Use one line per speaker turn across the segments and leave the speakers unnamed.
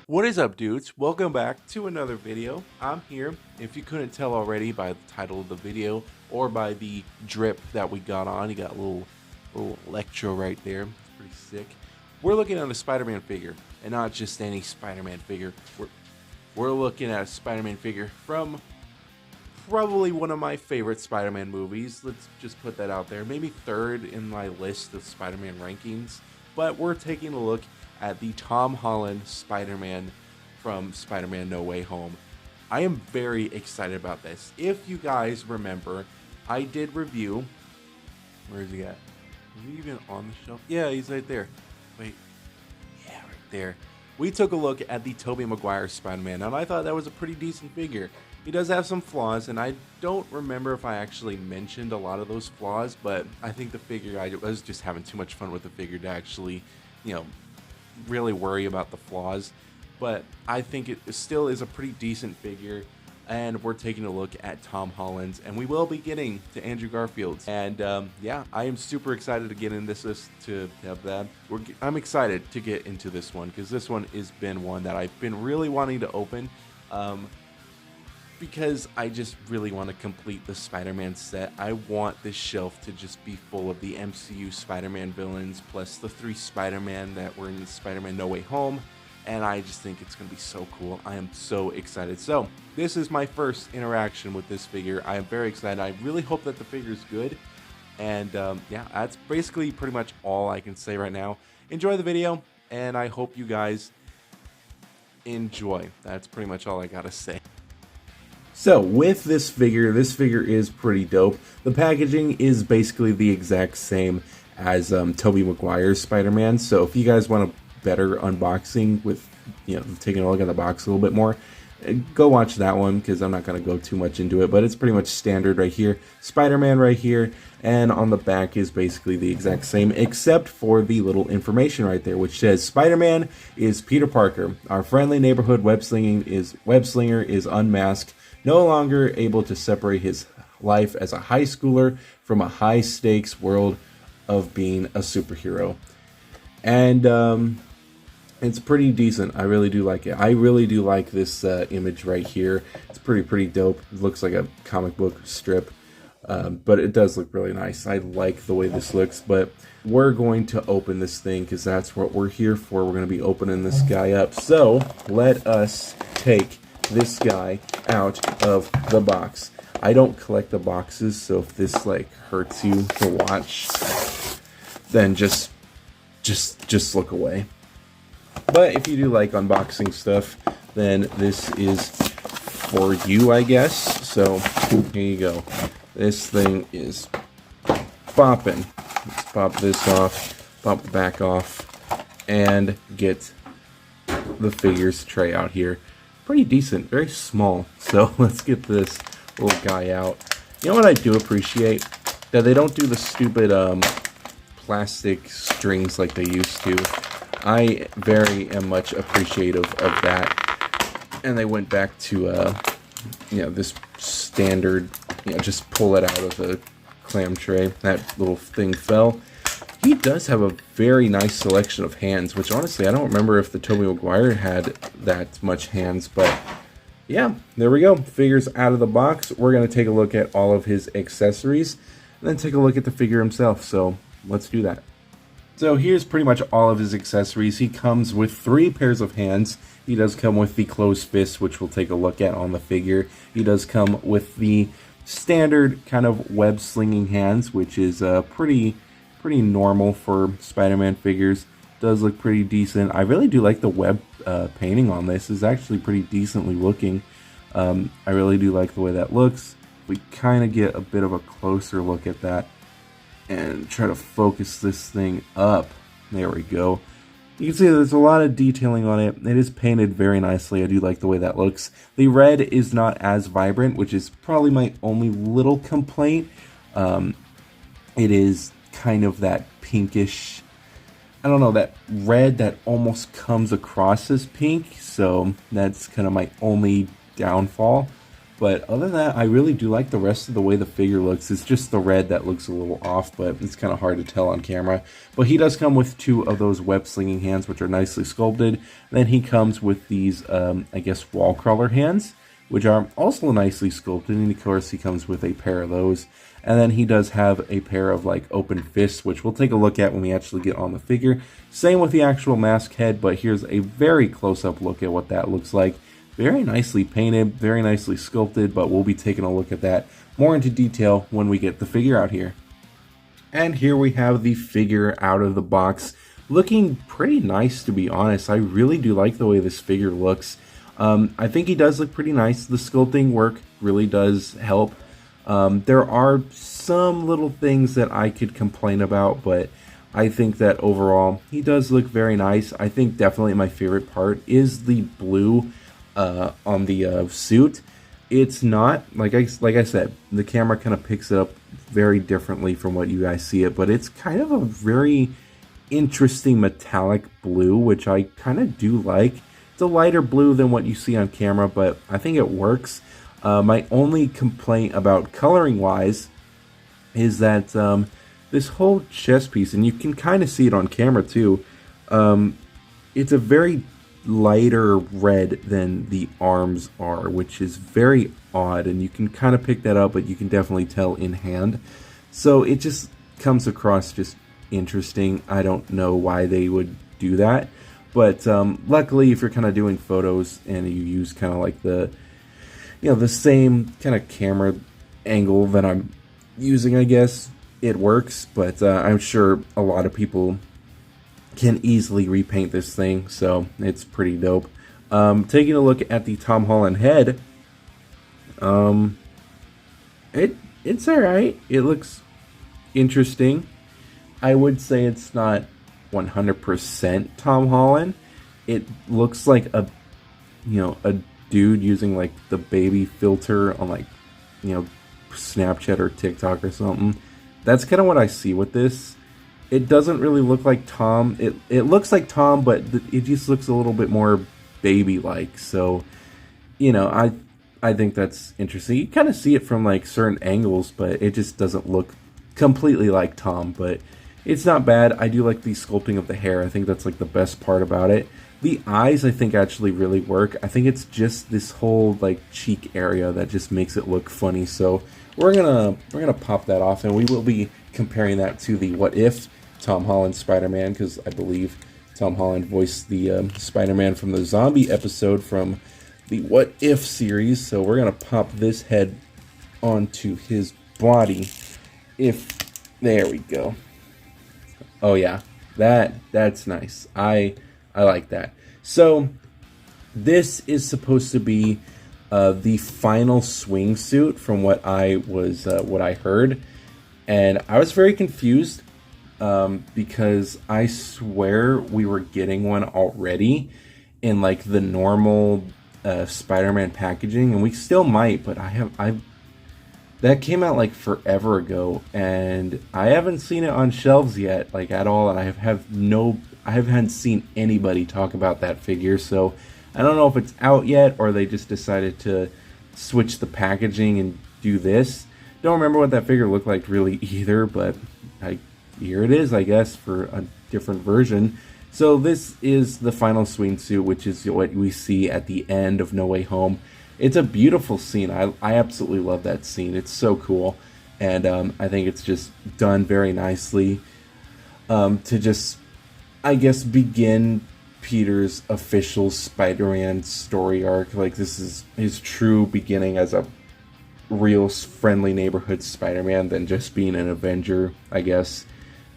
What is up, dudes? Welcome back to another video. I'm here. If you couldn't tell already by the title of the video or by the drip that we got on, you got a little electro right there. It's pretty sick. We're looking at a Spider-Man figure, and not just any Spider-Man figure. We're looking at a Spider-Man figure from probably one of my favorite Spider-Man movies. Let's just put that out there. Maybe third in my list of Spider-Man rankings. But we're taking a look at the Tom Holland Spider-Man from Spider-Man No Way Home. I am very excited about this. If you guys remember, I did review... Where is he at? Is he even on the shelf? Yeah, he's right there. Wait. Yeah, right there. We took a look at the Tobey Maguire Spider-Man, and I thought that was a pretty decent figure. He does have some flaws, and I don't remember if I actually mentioned a lot of those flaws, but I think the figure, I was just having too much fun with the figure to actually, really worry about the flaws. But I think it still is a pretty decent figure, and we're taking a look at Tom Holland's, and we will be getting to Andrew Garfield's. And yeah, I am super excited to get in this to have that. I'm excited to get into this one because this one has been one that I've been really wanting to open. Because I just really want to complete the Spider-Man set. I want this shelf to just be full of the MCU Spider-Man villains, plus the 3 Spider-Man that were in Spider-Man No Way Home, and I just think it's going to be so cool. I am so excited. So, this is my first interaction with this figure. I am very excited. I really hope that the figure is good, and yeah, that's basically pretty much all I can say right now. Enjoy the video, and I hope you guys enjoy. That's pretty much all I gotta say. So with this figure is pretty dope. The packaging is basically the exact same as Tobey Maguire's Spider-Man. So if you guys want a better unboxing with, taking a look at the box a little bit more, go watch that one because I'm not going to go too much into it. But it's pretty much standard right here. Spider-Man right here. And on the back is basically the exact same, except for the little information right there, which says Spider-Man is Peter Parker. Our friendly neighborhood web-slinger is unmasked. No longer able to separate his life as a high schooler from a high-stakes world of being a superhero. And it's pretty decent. I really do like it. I really do like this image right here. It's pretty dope. It looks like a comic book strip, but it does look really nice. I like the way this looks, but we're going to open this thing because that's what we're here for. We're going to be opening this guy up. So let us take this guy out of the box. I don't collect the boxes, so if this hurts you to watch, then just look away. But if you do like unboxing stuff, then this is for you, I guess. So here you go. This thing is popping. Let's pop this off, pop the back off, and get the figures tray out here. Pretty decent, very small. So let's get this little guy out. You know what I do appreciate? That they don't do the stupid plastic strings like they used to. I am much appreciative of that. And they went back to this standard, just pull it out of the clam tray. That little thing fell. He does have a very nice selection of hands, which honestly, I don't remember if the Tobey Maguire had that much hands, but yeah, there we go. Figures out of the box. We're going to take a look at all of his accessories, and then take a look at the figure himself, so let's do that. So here's pretty much all of his accessories. He comes with 3 pairs of hands. He does come with the closed fist, which we'll take a look at on the figure. He does come with the standard kind of web-slinging hands, which is pretty normal for Spider-Man figures. Does look pretty decent. I really do like the web painting on this. It's actually pretty decently looking. I really do like the way that looks. We kind of get a bit of a closer look at that and try to focus this thing up. There we go. You can see there's a lot of detailing on it. It is painted very nicely. I do like the way that looks. The red is not as vibrant, which is probably my only little complaint. It is kind of that pinkish, I don't know, that red that almost comes across as pink, so that's kind of my only downfall. But other than that, I really do like the rest of the way the figure looks. It's just the red that looks a little off, but it's kind of hard to tell on camera. But he does come with 2 of those web slinging hands, which are nicely sculpted. Then he comes with these, I guess, wall crawler hands, which are also nicely sculpted. And of course, he comes with a pair of those. And then he does have a pair of like open fists, which we'll take a look at when we actually get on the figure. Same with the actual mask head, but here's a very close-up look at what that looks like. Very nicely painted, very nicely sculpted, but we'll be taking a look at that more into detail when we get the figure out here. And here we have the figure out of the box, looking pretty nice, to be honest. I really do like the way this figure looks. I think he does look pretty nice. The sculpting work really does help. There are some little things that I could complain about, but I think that overall he does look very nice. I think definitely my favorite part is the blue on the suit. It's not like I said, the camera kind of picks it up very differently from what you guys see it, but it's kind of a very interesting metallic blue, which I kind of do like. It's a lighter blue than what you see on camera, but I think it works. My only complaint about coloring wise is that this whole chest piece, and you can kind of see it on camera too, it's a very lighter red than the arms are, which is very odd, and you can kind of pick that up, but you can definitely tell in hand. So it just comes across just interesting. I don't know why they would do that, but luckily if you're kind of doing photos and you use kind of like the the same kind of camera angle that I'm using, I guess it works. But I'm sure a lot of people can easily repaint this thing, so it's pretty dope. Taking a look at the Tom Holland head, it's alright. It looks interesting. I would say it's not 100% Tom Holland. It looks like a dude using like the baby filter on like Snapchat or TikTok or something. That's kind of what I see with this. It doesn't really look like Tom. It looks like Tom, but it just looks a little bit more baby-like. So, I think that's interesting. You kind of see it from like certain angles, but it just doesn't look completely like Tom. But it's not bad. I do like the sculpting of the hair. I think that's like the best part about it. The eyes, I think, actually really work. I think it's just this whole like cheek area that just makes it look funny. So we're gonna pop that off, and we will be comparing that to the What If Tom Holland Spider-Man, because I believe Tom Holland voiced the Spider-Man from the zombie episode from the What If series. So we're gonna pop this head onto his body. There we go. Oh yeah, that's nice. I like that. So this is supposed to be the final swing suit from what I heard, and I was very confused because I swear we were getting one already in like the normal Spider-Man packaging, and we still might, but that came out like forever ago, and I haven't seen it on shelves yet, like at all, and I haven't seen anybody talk about that figure, so I don't know if it's out yet or they just decided to switch the packaging and do this. Don't remember what that figure looked like really either, but here it is, I guess, for a different version. So this is the final swing suit, which is what we see at the end of No Way Home. It's a beautiful scene. I absolutely love that scene. It's so cool, and I think it's just done very nicely to just, I guess, begin Peter's official Spider-Man story arc. Like, this is his true beginning as a real friendly neighborhood Spider-Man than just being an Avenger, I guess,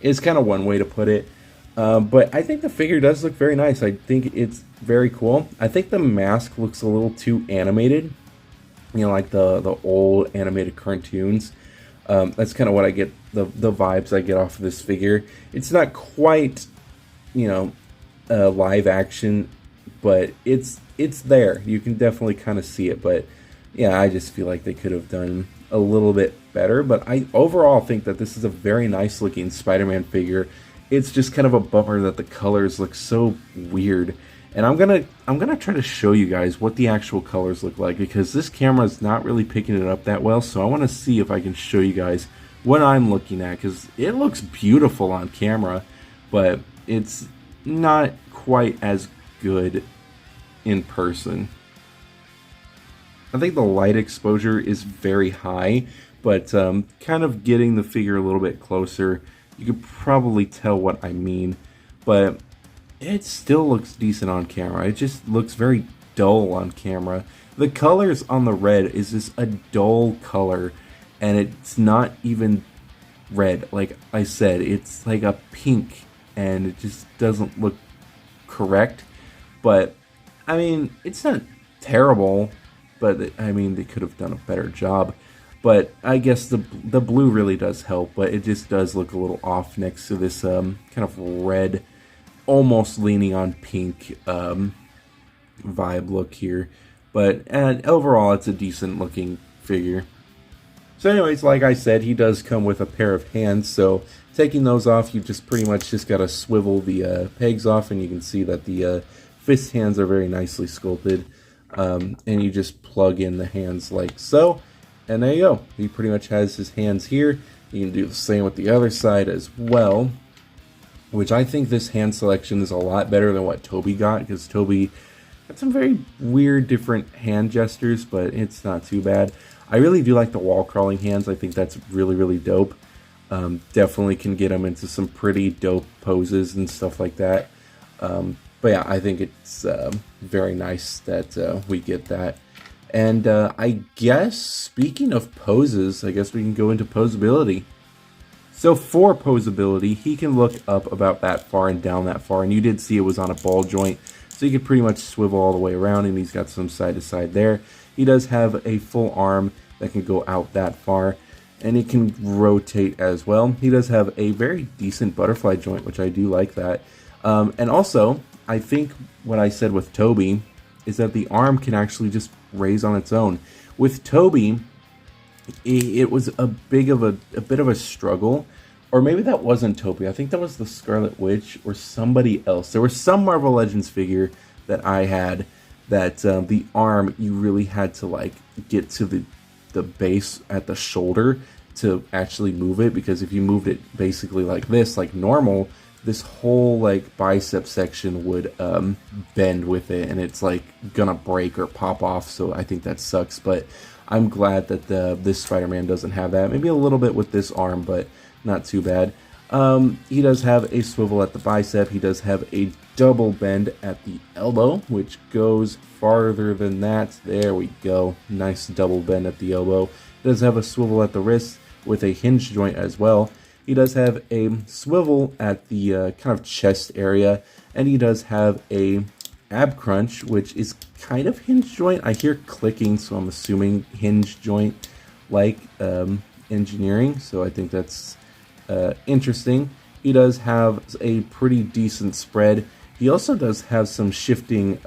is kind of one way to put it. But I think the figure does look very nice. I think it's very cool. I think the mask looks a little too animated, like the old animated cartoons. That's kind of what I get, the vibes I get off of this figure. It's not quite, live action, but it's there. You can definitely kind of see it, but yeah, I just feel like they could have done a little bit better. But I overall think that this is a very nice looking Spider-Man figure. It's just kind of a bummer that the colors look so weird, And I'm gonna try to show you guys what the actual colors look like, because this camera is not really picking it up that well. So I want to see if I can show you guys what I'm looking at, because it looks beautiful on camera, but it's not quite as good in person. I think the light exposure is very high, but kind of getting the figure a little bit closer, you could probably tell what I mean. But it still looks decent on camera. It just looks very dull on camera. The colors on the red is just a dull color, and it's not even red. Like I said, it's like a pink, and it just doesn't look correct. But I mean, it's not terrible, but I mean, they could have done a better job. But I guess the blue really does help, but it just does look a little off next to this kind of red, almost leaning on pink vibe look here. But overall, it's a decent looking figure. So anyways, like I said, he does come with a pair of hands, so taking those off, you just pretty much just got to swivel the pegs off, and you can see that the fist hands are very nicely sculpted. And you just plug in the hands like so, and there you go. He pretty much has his hands here. You can do the same with the other side as well, which I think this hand selection is a lot better than what Toby got, because Toby got some very weird different hand gestures, but it's not too bad. I really do like the wall crawling hands. I think that's really, really dope. Definitely can get him into some pretty dope poses and stuff like that. But yeah, I think it's very nice that we get that. And I guess, speaking of poses, I guess we can go into Poseability. So for Poseability, he can look up about that far and down that far. And you did see it was on a ball joint, so you could pretty much swivel all the way around, and he's got some side to side there. He does have a full arm that can go out that far, and it can rotate as well. He does have a very decent butterfly joint, which I do like that. And also, I think what I said with Toby is that the arm can actually just raise on its own. With Toby, it was a bit of a struggle, or maybe that wasn't Toby. I think that was the Scarlet Witch or somebody else. There was some Marvel Legends figure that I had that the arm, you really had to like get to the base at the shoulder to actually move it, because if you moved it basically like this, like normal, this whole like bicep section would bend with it, and it's like gonna break or pop off. So I think that sucks, but I'm glad that this Spider-Man doesn't have that. Maybe a little bit with this arm, but not too bad. He does have a swivel at the bicep. He does have a double bend at the elbow, which goes farther than that. There we go. Nice double bend at the elbow. He does have a swivel at the wrist with a hinge joint as well. He does have a swivel at the kind of chest area, and he does have a ab crunch, which is kind of hinge joint. I hear clicking, so I'm assuming hinge joint like engineering, so I think that's interesting. He does have a pretty decent spread. He also does have some shifting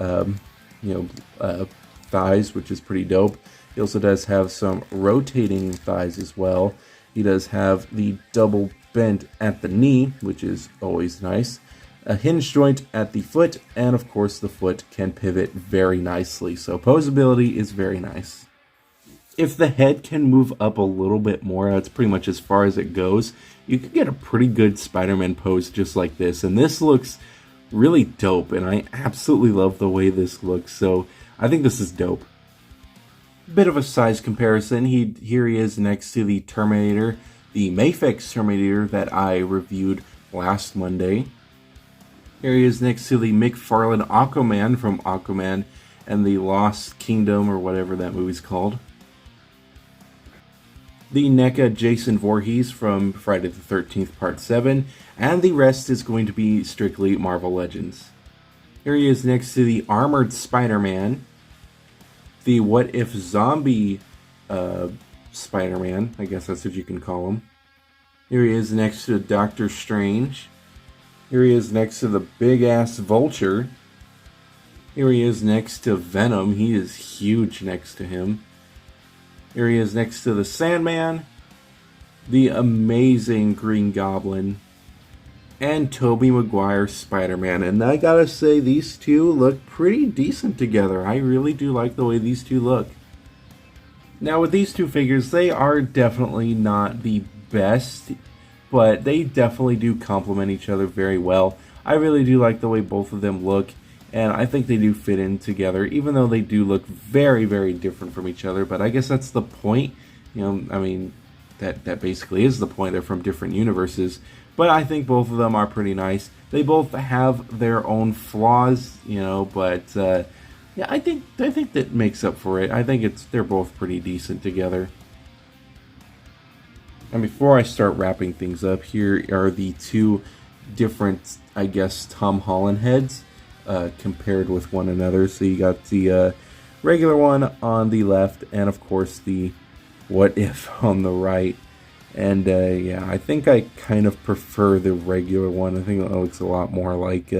thighs, which is pretty dope. He also does have some rotating thighs as well. He does have the double bend at the knee, which is always nice. A hinge joint at the foot, and of course the foot can pivot very nicely. So Poseability is very nice. If the head can move up a little bit more, that's pretty much as far as it goes, you can get a pretty good Spider-Man pose just like this. And this looks really dope, and I absolutely love the way this looks. So I think this is dope. Bit of a size comparison. Here he is next to the Terminator, the Mafex Terminator that I reviewed last Monday. Here he is next to the McFarlane Aquaman from Aquaman and the Lost Kingdom, or whatever that movie's called. The NECA Jason Voorhees from Friday the 13th Part 7, and the rest is going to be strictly Marvel Legends. Here he is next to the Armored Spider-Man, the What If Zombie Spider-Man, I guess that's what you can call him. Here he is next to Doctor Strange. Here he is next to the big-ass Vulture. Here he is next to Venom. He is huge next to him. Here he is next to the Sandman. The amazing Green Goblin. and Tobey Maguire Spider-Man. And I gotta say, these two look pretty decent together. I really do like the way these two look. Now with these two figures, they are definitely not the best, but they definitely do complement each other very well. I really do like the way both of them look, and I think they do fit in together, even though they do look very, very different from each other. But I guess that's the point. You know, I mean, that basically is the point. They're from different universes. But I think both of them are pretty nice. They both have their own flaws, you know, but yeah, I think that makes up for it. I think they're both pretty decent together. And before I start wrapping things up, here are the two different, I guess, Tom Holland heads compared with one another. So you got the regular one on the left, and of course the What If on the right. And yeah, I think I kind of prefer the regular one. I think it looks a lot more like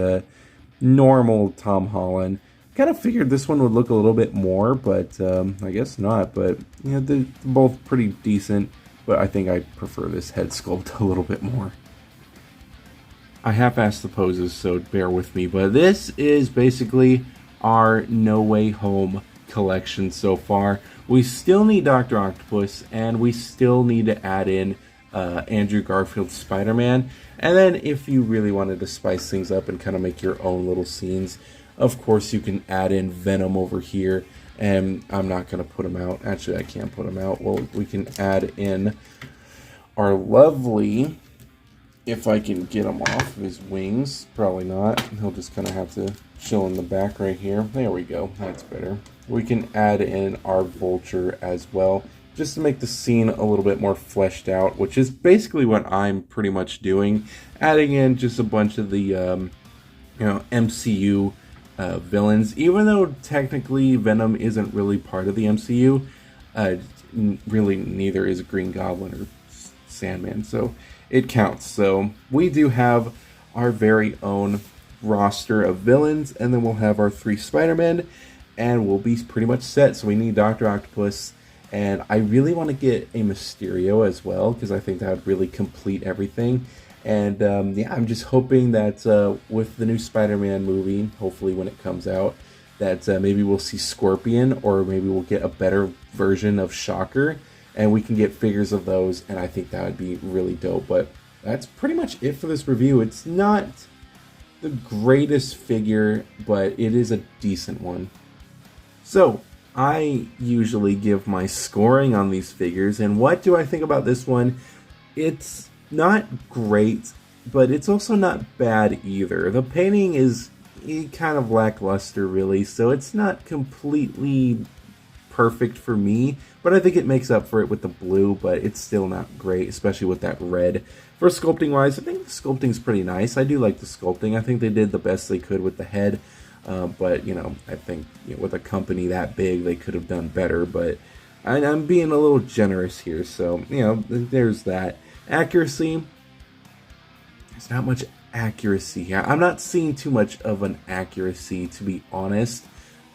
normal Tom Holland. Kind of figured this one would look a little bit more, but I guess not. But you know, they're both pretty decent. But I think I prefer this head sculpt a little bit more. I half-assed the poses, so bear with me. But this is basically our No Way Home collection so far. We still need Dr. Octopus, and we still need to add in Andrew Garfield's Spider-Man. And then if you really wanted to spice things up and kind of make your own little scenes, of course you can add in Venom over here. And I'm not going to put him out. Actually, I can't put him out. Well, we can add in our lovely, if I can get him off of his wings. Probably not. He'll just kind of have to chill in the back right here. There we go. That's better. We can add in our Vulture as well, just to make the scene a little bit more fleshed out, which is basically what I'm pretty much doing. Adding in just a bunch of the, you know, MCU villains, even though technically Venom isn't really part of the MCU. Really, neither is Green Goblin or Sandman, so it counts. So we do have our very own roster of villains, and then we'll have our 3 Spider-Men, and we'll be pretty much set. So we need Dr. Octopus, and I really want to get a Mysterio as well, because I think that would really complete everything. And yeah, I'm just hoping that with the new Spider-Man movie, hopefully when it comes out, that maybe we'll see Scorpion, or maybe we'll get a better version of Shocker, and we can get figures of those, and I think that would be really dope. But that's pretty much it for this review. It's not the greatest figure, but it is a decent one. So, I usually give my scoring on these figures, and what do I think about this one? It's not great, but it's also not bad either. The painting is kind of lackluster, really, so it's not completely perfect for me, but I think it makes up for it with the blue, but it's still not great, especially with that red. For sculpting wise, I think the sculpting's pretty nice. I do like the sculpting. I think they did the best they could with the head, but, you know, I think, you know, with a company that big, they could have done better, but I'm being a little generous here, so, you know, there's that. Accuracy, there's not much accuracy here. I'm not seeing too much of an accuracy, to be honest.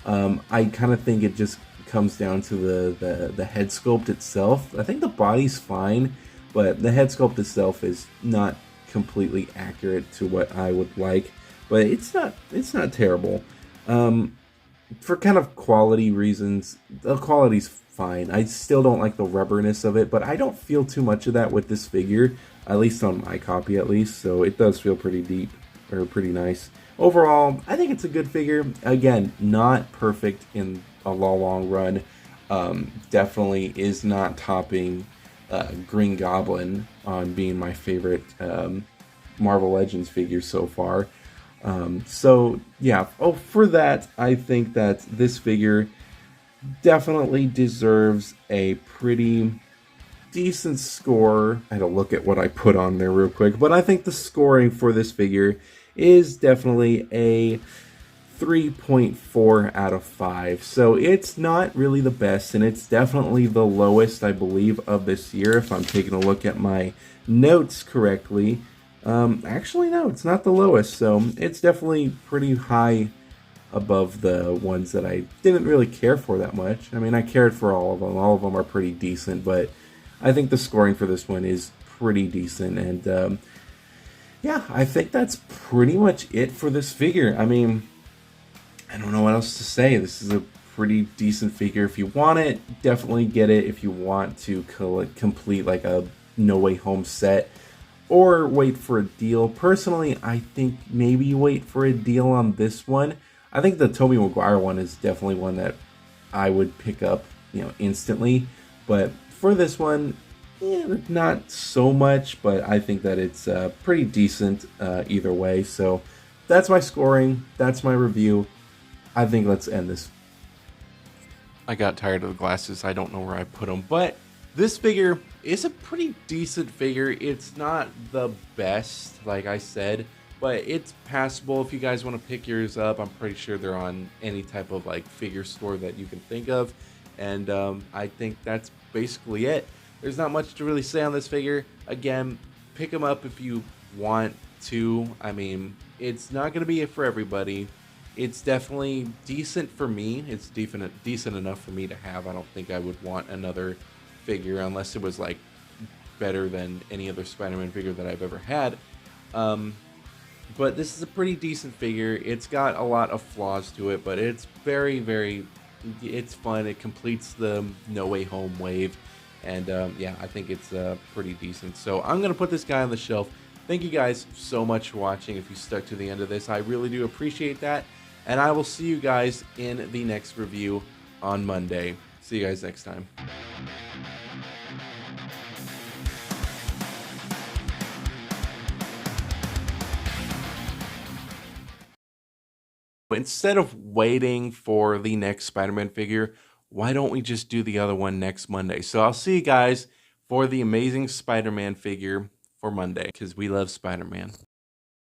I kind of think it just comes down to the head sculpt itself. I think the body's fine, but the head sculpt itself is not completely accurate to what I would like. But it's not terrible. For kind of quality reasons, the quality's fine. I still don't like the rubberness of it, but I don't feel too much of that with this figure, at least on my copy at least, so it does feel pretty deep, or pretty nice. Overall, I think it's a good figure. Again, not perfect in a long run. Definitely is not topping Green Goblin on being my favorite Marvel Legends figure so far. So yeah, for that, I think that this figure definitely deserves a pretty decent score. I had to look at what I put on there real quick, but I think the scoring for this figure is definitely a 3.4 out of 5. So it's not really the best, and it's definitely the lowest, I believe, of this year, if I'm taking a look at my notes correctly. Actually, no, it's not the lowest, so it's definitely pretty high above the ones that I didn't really care for that much. I mean, I cared for all of them. All of them are pretty decent, but I think the scoring for this one is pretty decent. And Yeah, I think that's pretty much it for this figure. I mean, I don't know what else to say. This is a pretty decent figure. If you want it, definitely get it. If you want to complete like a No Way Home set, or wait for a deal. Personally, I think maybe wait for a deal on this one. I think the Tobey Maguire one is definitely one that I would pick up, instantly. But for this one, yeah, not so much. But I think that it's pretty decent either way. So that's my scoring. That's my review. I think let's end this. I got tired of the glasses. I don't know where I put them, but this figure is a pretty decent figure. It's not the best, like I said, but it's passable. If you guys want to pick yours up, I'm pretty sure they're on any type of like figure store that you can think of. And I think that's basically it. There's not much to really say on this figure. Again, pick them up if you want to. I mean, it's not going to be it for everybody. It's definitely decent for me. It's decent enough for me to have. I don't think I would want another figure unless it was like better than any other Spider-Man figure that I've ever had. But this is a pretty decent figure. It's got a lot of flaws to it, but it's it's fun. It completes the No Way Home wave, and yeah, I think it's pretty decent. So I'm gonna put this guy on the shelf. Thank you guys so much for watching. If you stuck to the end of this, I really do appreciate that. And I will see you guys in the next review on Monday. See you guys next time. Instead of waiting for the next Spider-Man figure, why don't we just do the other one next Monday? So I'll see you guys for the Amazing Spider-Man figure for Monday, because we love Spider-Man.